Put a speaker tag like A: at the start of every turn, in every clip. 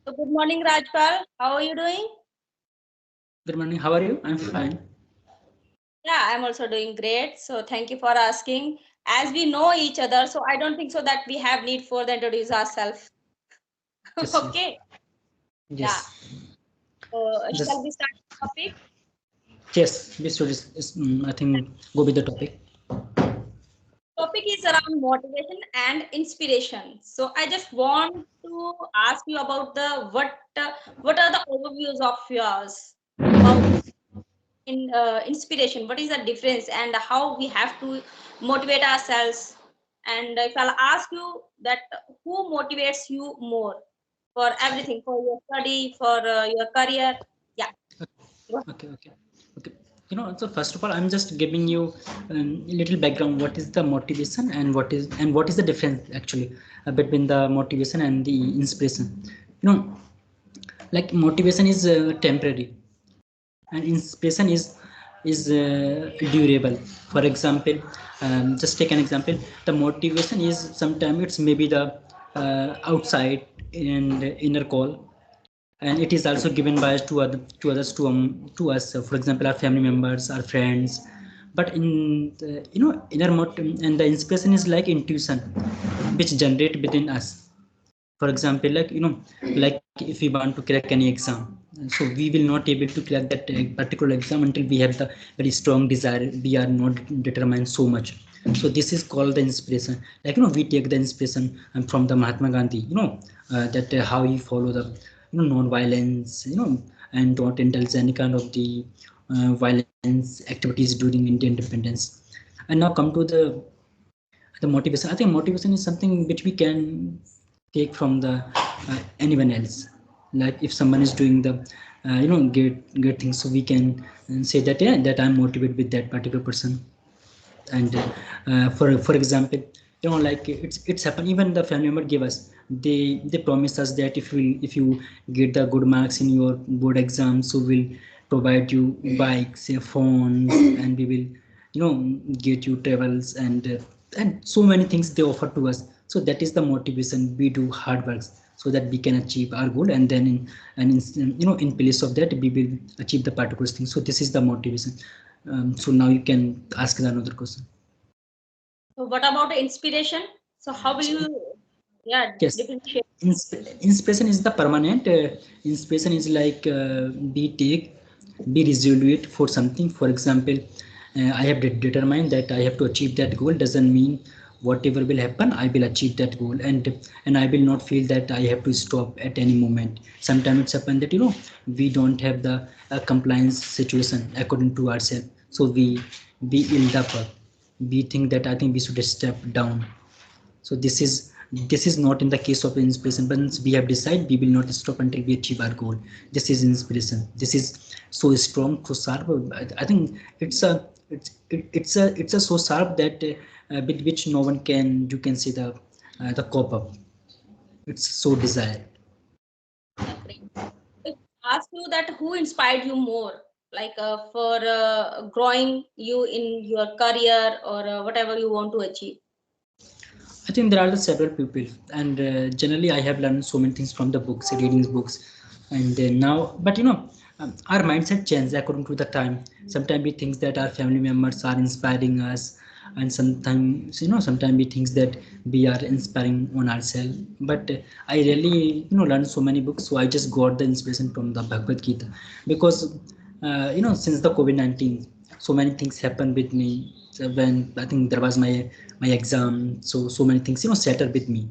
A: So good morning, Rajpal. How are you doing?
B: Good morning. How are you? I'm fine.
A: Yeah, I'm also doing great. So thank you for asking. As we know each other, so I don't think so that we have need for the introduce ourselves.
B: Yes, yes,
A: Okay. Yeah.
B: yes.
A: So shall
B: Just
A: we start the topic?
B: yes. This should I think go with the topic.
A: Topic is around motivation and inspiration. So I just want to ask you about the what are the overviews of yours about in inspiration, what is the difference and how we have to motivate ourselves, and if I'll ask you that who motivates you more for everything, for your study, for your career. Yeah, go ahead.
B: Okay, okay, okay. So first of all, I'm just giving you a little background. What is the motivation and what is the difference actually between the motivation and the inspiration? You know, like motivation is temporary and inspiration is durable. For example, just take an example. The motivation is sometimes it's maybe the outside and inner call, and it is also given by to others to us. For example, our family members, our friends. But in the, inner and the inspiration is like intuition which generate within us. For example, like if we want to crack any exam, so we will not able to crack that particular exam until we have the very strong desire. We are not determined so much. So this is called the inspiration. We take the inspiration from the Mahatma Gandhi, that how he follow the non-violence, and don't indulge any kind of the violence activities during Indian independence. And now come to the motivation. I think motivation is something which we can take from the anyone else. Like if someone is doing the great things, so we can say that, yeah, that I'm motivated with that particular person. And for example, like it's happened. Even the family member give us, they promise us that if you get the good marks in your board exam, so we'll provide you bikes, phones, and we will get you travels, and so many things they offer to us. So that is the motivation. We do hard works so that we can achieve our goal, and then in place of that we will achieve the particular thing. So this is the motivation. So now you can ask another question.
A: So what about the inspiration? So how will
B: So
A: you, yeah,
B: yes,
A: differentiate?
B: inspiration is the permanent. Inspiration is like be resolute for something. For example, I have determined that I have to achieve that goal. Doesn't mean whatever will happen, I will achieve that goal, and I will not feel that I have to stop at any moment. Sometimes it's happened that we don't have the compliance situation according to ourselves, so we end up. We think that I think we should step down. So this is not in the case of inspiration. Once we have decided, we will not stop until we achieve our goal. This is inspiration. This is so strong, so sharp. I think it's a so sharp that with which no one can, you can see the cop up. It's so desired.
A: Yeah, great. If I ask you that who inspired you more, like for growing you in your career or whatever you want to achieve.
B: I think there are several people, and generally I have learned so many things from the books, reading books, and now. But our mindset changes according to the time. Sometimes we think that our family members are inspiring us, and sometimes we think that we are inspiring on ourselves. But I really learned so many books, so I just got the inspiration from the Bhagavad Gita, because since the COVID-19, so many things happened with me. So when I think there was my exam, so many things settled with me.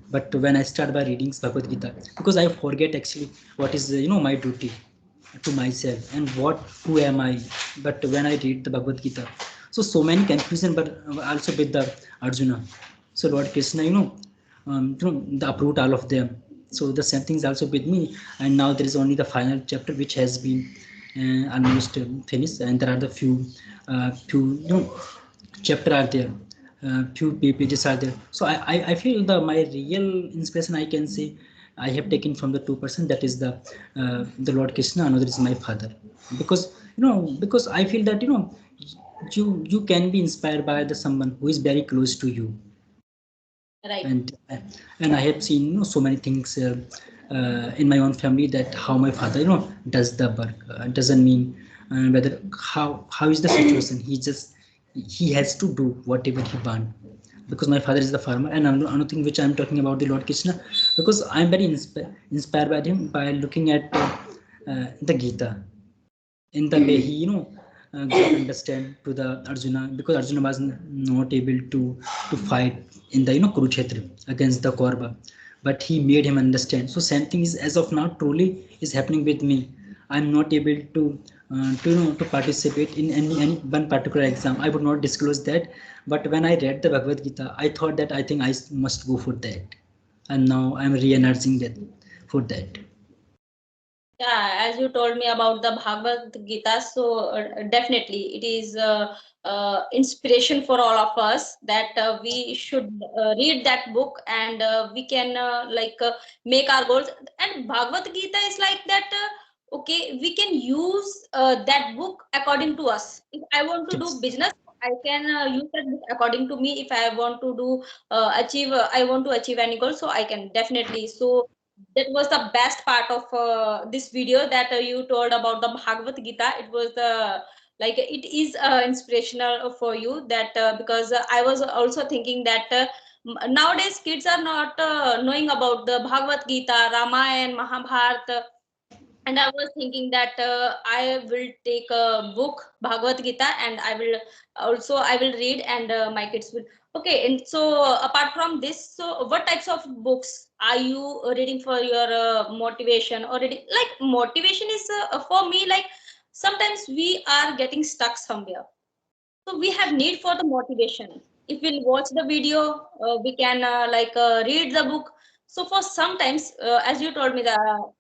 B: But when I start by reading Bhagavad Gita, because I forget actually what is my duty to myself and what who am I. But when I read the Bhagavad Gita, so many confusion, but also with the Arjuna. So Lord Krishna, the uproot all of them. So the same things also with me. And now there is only the final chapter which has been almost finished, and there are the few chapter are there, few pages are there. So I feel my real inspiration, I can say, I have taken from the two-person, that is the Lord Krishna. Another is my father, because because I feel that you can be inspired by the someone who is very close to you.
A: Right.
B: And I have seen so many things. in my own family that how my father does the work. Doesn't mean whether how is the situation. He has to do whatever he want, because my father is the farmer. And another thing which I'm talking about the Lord Krishna, because I'm very inspired by him by looking at the Gita, in the way he got understand to the Arjuna, because Arjuna was not able to fight in the Kurukshetra against the Kaurava, but he made him understand. So same thing is as of now truly is happening with me. I'm not able to participate in any one particular exam. I would not disclose that, but when I read the Bhagavad Gita, I thought that I think I must go for that, and now I'm re-energizing that for that.
A: Yeah, as you told me about the Bhagavad Gita, so definitely it is inspiration for all of us that we should read that book, and we can make our goals. And Bhagavad Gita is like that. Okay, we can use that book according to us. If I want to do
B: Yes.
A: business, I can use that book according to me. If I want to do I want to achieve any goal, so I can definitely. So that was the best part of this video that you told about the Bhagavad Gita. It was the like it is inspirational for you that because I was also thinking that nowadays kids are not knowing about the Bhagavad Gita, Ramayana, Mahabharata, and I was thinking that I will take a book Bhagavad Gita, and I will read, and my kids will. Okay, and so apart from this, so what types of books are you reading for your motivation, or reading like motivation is for me like sometimes we are getting stuck somewhere, so we have need for the motivation. If we'll watch the video, we can read the book. So for sometimes, as you told me, the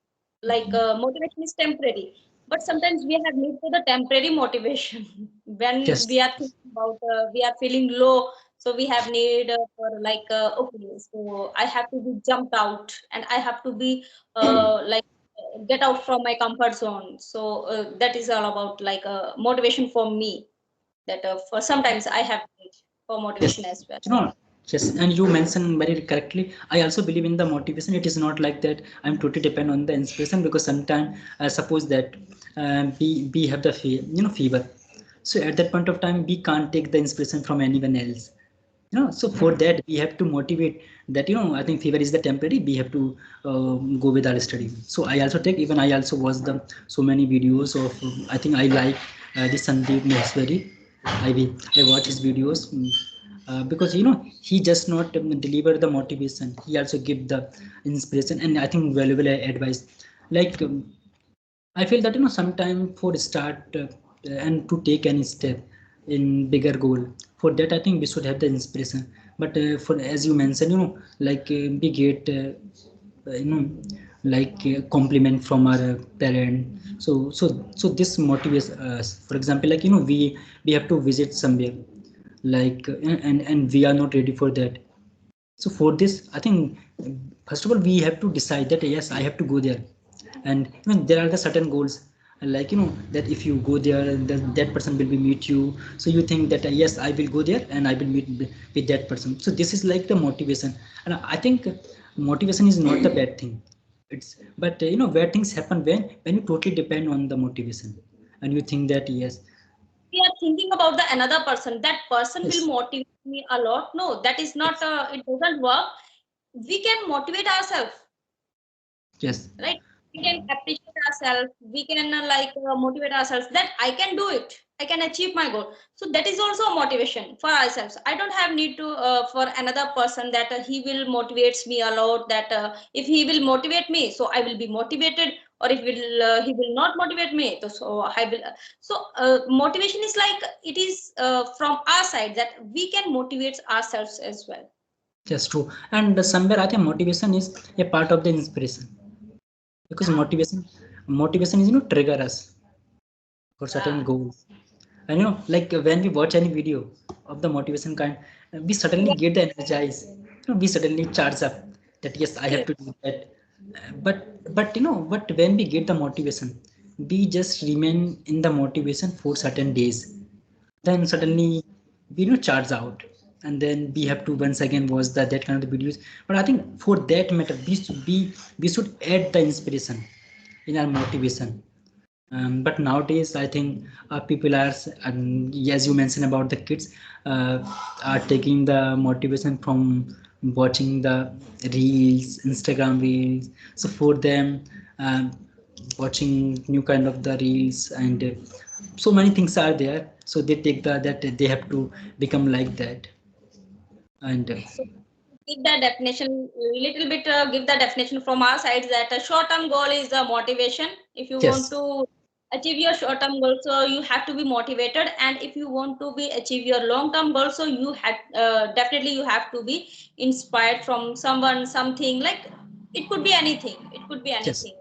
A: motivation is temporary, but sometimes we have need for the temporary motivation when
B: Yes.
A: we are thinking about we are feeling low. So we have need for okay, so I have to be jumped out, and I have to be get out from my comfort zone. So that is all about motivation for me, that for sometimes I have need for
B: Yes,
A: motivation as well.
B: yes, and you mentioned very correctly. I also believe in the motivation. It is not like that I'm totally depend on the inspiration, because sometimes suppose that we have the fever. So at that point of time, we can't take the inspiration from anyone else. So for that we have to motivate that. I think fever is the temporary. We have to go with our study. So I also take, even I also watch the so many videos of I think I like the Sandeep Maheshwari. I watch his videos. Because he just not deliver the motivation, he also give the inspiration, and I think valuable advice. Like I feel that sometime for start and to take any step in bigger goal, for that I think we should have the inspiration. But for as you mentioned, we get you know compliment from our parent. So this motivates us. For example, we have to visit somewhere, and we are not ready for that. So for this I think first of all we have to decide that yes, I have to go there. And there are the certain goals, that if you go there, that person will be meet you. So you think that yes, I will go there and I will meet with that person. So this is like the motivation. And I think motivation is not the bad thing. It's but bad things happen when you totally depend on the motivation, and you think that yes.
A: We are thinking about the another person, that person will
B: Yes.
A: motivate me a lot. No, that is not
B: Yes.
A: it doesn't work. We can motivate ourselves,
B: Yes.
A: right? We can appreciate ourselves, we can motivate ourselves that I can do it, I can achieve my goal. So that is also a motivation for ourselves. I don't have need to for another person that he will motivates me a lot, that if he will motivate me, so I will be motivated, or if he will not motivate me, so I will motivation is like it is from our side, that we can motivate ourselves as well.
B: That's true. And somewhere I think motivation is a part of the inspiration, because
A: Yeah,
B: motivation is trigger us for certain
A: yeah,
B: goals. And like when we watch any video of the motivation kind, we suddenly get the energize. We suddenly charge up that yes, I have
A: yeah.
B: to do that. But when we get the motivation, we just remain in the motivation for certain days. Then suddenly we charge out. and then we have to once again watch that kind of the videos. But I think for that matter, we should add the inspiration in our motivation. But nowadays, I think people are, as you mentioned about the kids, uh, are taking the motivation from watching the reels, Instagram reels. So for them, watching new kind of the reels and so many things are there. So they take that they have to become like that. And
A: So give the definition little bit. Give the definition from our side that a short-term goal is the motivation. If you want
B: yes,
A: to achieve your short-term goal, so you have to be motivated, and if you want to be achieve your long-term goal, so you have definitely you have to be inspired from someone, something like it could be anything. It could be
B: yes.
A: anything.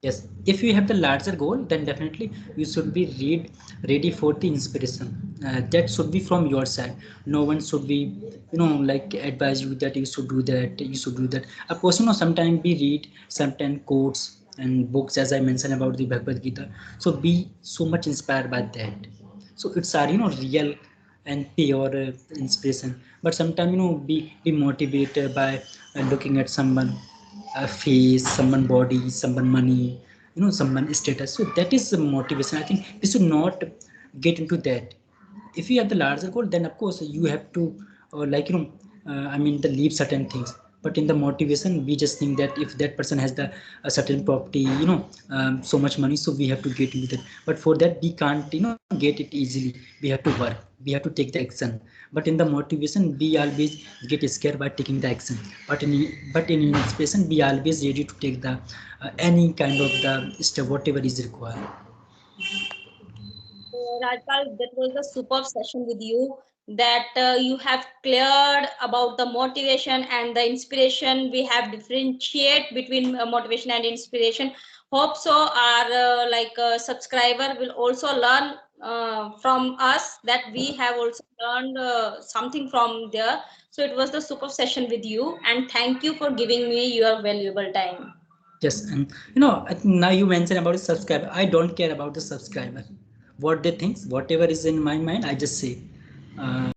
B: Yes, if you have the larger goal, then definitely you should be ready for the inspiration. That should be from your side. No one should be, like advise you that you should do that, you should do that. Of course, sometimes we read sometimes quotes and books, as I mentioned about the Bhagavad Gita. So be so much inspired by that. So it's our, real and pure inspiration. But sometimes, be motivated by looking at someone face, someone body, someone money, someone status. So that is the motivation. I think we should not get into that. If you have the larger goal, then of course you have to like I mean the leave certain things. But in the motivation, we just think that if that person has the a certain property, so much money, so we have to get into that. But for that we can't get it easily. We have to work, we have to take the action. But in the motivation, we always get scared by taking the action. But in inspiration, we always ready to take the any kind of the step whatever is required.
A: Rajpal, that was a superb session with you. That you have cleared about the motivation and the inspiration. We have differentiate between motivation and inspiration. Hope so. Our subscriber will also learn from us that we have also learned something from there. So it was the superb session with you, and thank you for giving me your valuable time.
B: Yes, and now you mentioned about the subscriber. I don't care about the subscriber. What they think, whatever is in my mind, I just say.